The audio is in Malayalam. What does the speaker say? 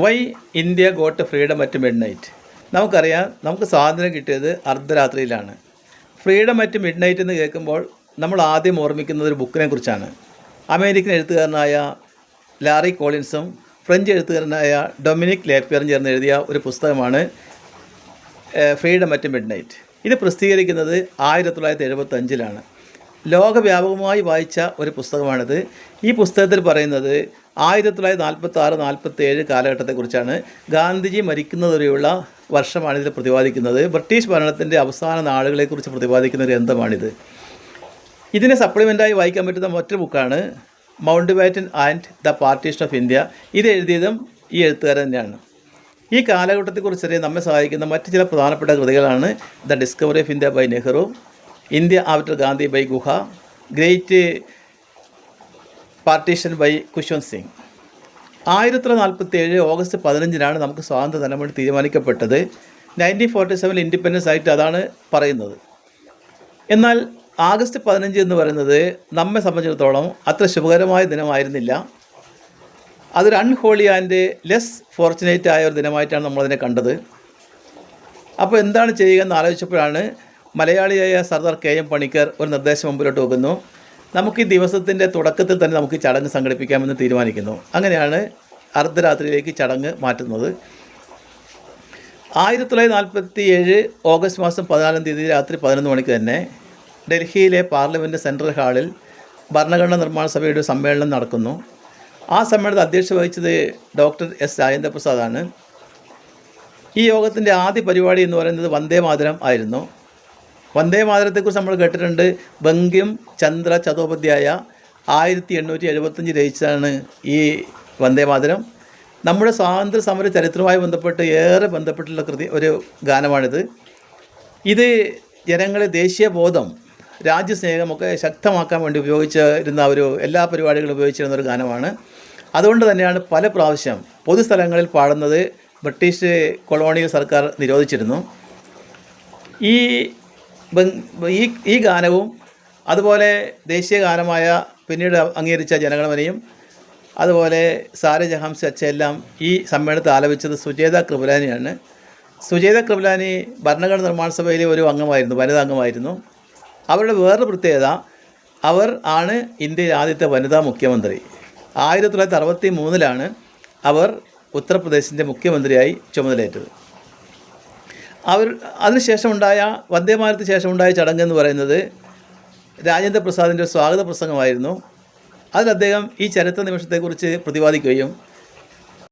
Y India got freedom at midnight. നമുക്കറിയാം, നമുക്ക് സ്വാതന്ത്ര്യം കിട്ടിയത് അർദ്ധരാത്രിയിലാണ്. ഫ്രീഡം അറ്റ് മിഡ് നൈറ്റ് എന്ന് കേൾക്കുമ്പോൾ നമ്മൾ ആദ്യം ഓർമ്മിക്കുന്നത് ഒരു ബുക്കിനെ കുറിച്ചാണ്. അമേരിക്കൻ എഴുത്തുകാരനായ ലാറി കോളിൻസും ഫ്രഞ്ച് എഴുത്തുകാരനായ ഡൊമിനിക് ലേപ്പിയറും ചേർന്ന് എഴുതിയ ഒരു പുസ്തകമാണ് ഫ്രീഡം അറ്റ് മിഡ് നൈറ്റ്. ഇത് പ്രസിദ്ധീകരിക്കുന്നത് 1975 ലോകവ്യാപകമായി വായിച്ച ഒരു പുസ്തകമാണിത്. ഈ പുസ്തകത്തിൽ പറയുന്നത് 1946-47 കാലഘട്ടത്തെക്കുറിച്ചാണ്. ഗാന്ധിജി മരിക്കുന്നതുവരെയുള്ള വർഷമാണ് ഇതിൽ പ്രതിപാദിക്കുന്നത്. ബ്രിട്ടീഷ് ഭരണത്തിൻ്റെ അവസാന നാളുകളെക്കുറിച്ച് പ്രതിപാദിക്കുന്ന ഒരു ഗ്രന്ഥമാണിത്. ഇതിനെ സപ്ലിമെൻ്റായി വായിക്കാൻ പറ്റുന്ന മറ്റൊരു ബുക്കാണ് mount batten and the partition of India. ഇത് എഴുതിയതും ഈ എഴുത്തുകാരൻ തന്നെയാണ്. ഈ കാലഘട്ടത്തെക്കുറിച്ച് നമ്മെ സഹായിക്കുന്ന മറ്റ് ചില പ്രധാനപ്പെട്ട കൃതികളാണ് the discovery of India by Nehru, India after Gandhi by Guha, great partition by Khushwant Singh. 1947 August 15 നമുക്ക് സ്വാതന്ത്ര്യ ദിനം വേണ്ടി തീരുമാനിക്കപ്പെട്ടത്. 1947 ഇൻഡിപെൻഡൻസ് ആയിട്ട് അതാണ് പറയുന്നത്. എന്നാൽ ആഗസ്റ്റ് 15 എന്ന് പറയുന്നത് നമ്മെ സംബന്ധിച്ചിടത്തോളം അത്ര ശുഭകരമായ ദിനമായിരുന്നില്ല. അതൊരു അൺഹോളി ആൻഡ് ലെസ് ഫോർച്ചുനേറ്റ് ആയ ഒരു ദിനമായിട്ടാണ് നമ്മളതിനെ കണ്ടത്. അപ്പോൾ എന്താണ് ചെയ്യുക എന്ന് ആലോചിച്ചപ്പോഴാണ് മലയാളിയായ സർദാർ KM പണിക്കർ ഒരു നിർദ്ദേശം മുമ്പിലോട്ട് വെക്കുന്നു. നമുക്ക് ഈ ദിവസത്തിൻ്റെ തുടക്കത്തിൽ തന്നെ നമുക്ക് ചടങ്ങ് സംഘടിപ്പിക്കാമെന്ന് തീരുമാനിക്കുന്നു. അങ്ങനെയാണ് അർദ്ധരാത്രിയിലേക്ക് ചടങ്ങ് മാറ്റുന്നത്. 1947 ഓഗസ്റ്റ് മാസം 14 രാത്രി 11 മണിക്ക് തന്നെ ഡൽഹിയിലെ പാർലമെൻറ്റ് സെൻട്രൽ ഹാളിൽ ഭരണഘടനാ നിർമ്മാണ സഭയുടെ സമ്മേളനം നടക്കുന്നു. ആ സമ്മേളനത്തിൽ അധ്യക്ഷത വഹിച്ചത് ഡോക്ടർ S. രാജേന്ദ്രപ്രസാദാണ്. ഈ യോഗത്തിൻ്റെ ആദ്യ പരിപാടി എന്ന് പറയുന്നത് വന്ദേ മാതരം ആയിരുന്നു. വന്ദേ മാതരത്തെക്കുറിച്ച് നമ്മൾ കേട്ടിട്ടുണ്ട്. ബങ്കിം ചന്ദ്ര ചതോപാധ്യായ 1875 രചിച്ചതാണ് ഈ വന്ദേ മാതരം. നമ്മുടെ സ്വാതന്ത്ര്യ സമര ചരിത്രവുമായി ബന്ധപ്പെട്ട് ഏറെ ബന്ധപ്പെട്ടുള്ള ഒരു ഗാനമാണിത്. ഇത് ജനങ്ങളെ ദേശീയ ബോധം, രാജ്യസ്നേഹമൊക്കെ ശക്തമാക്കാൻ വേണ്ടി ഉപയോഗിച്ചിരുന്ന എല്ലാ പരിപാടികളും ഉപയോഗിച്ചിരുന്ന ഒരു ഗാനമാണ്. അതുകൊണ്ട് തന്നെയാണ് പല പ്രാവശ്യം പൊതുസ്ഥലങ്ങളിൽ പാടുന്നത് ബ്രിട്ടീഷ് കൊളോണിയൽ സർക്കാർ നിരോധിച്ചിരുന്നു. ഈ ഗാനവും അതുപോലെ ദേശീയ ഗാനമായ പിന്നീട് അംഗീകരിച്ച ജനഗണമനയും അതുപോലെ സാരെ ജഹാം സെ അച്ഛ എല്ലാം ഈ സമ്മേളനത്തിൽ ആലപിച്ചത് സുജേത കൃപലാനിയാണ്. സുജേത കൃപലാനി ഭരണഘടനാ നിർമ്മാണ സഭയിലെ ഒരു അംഗമായിരുന്നു, വനിതാ അംഗമായിരുന്നു. അവരുടെ വേറൊരു പ്രത്യേകത, അവർ ആണ് ഇന്ത്യയിലെ ആദ്യത്തെ വനിതാ മുഖ്യമന്ത്രി. 1963 അവർ ഉത്തർപ്രദേശിൻ്റെ മുഖ്യമന്ത്രിയായി ചുമതലയേറ്റത്. അതിനുശേഷമുണ്ടായ വന്ദേമാതരത്തിന് ശേഷമുണ്ടായ ചടങ്ങ് എന്ന് പറയുന്നത് രാജേന്ദ്ര പ്രസാദിൻ്റെ സ്വാഗത പ്രസംഗമായിരുന്നു. അതിൽ അദ്ദേഹം ഈ ചരിത്ര നിമിഷത്തെക്കുറിച്ച് പ്രതിപാദിക്കുകയും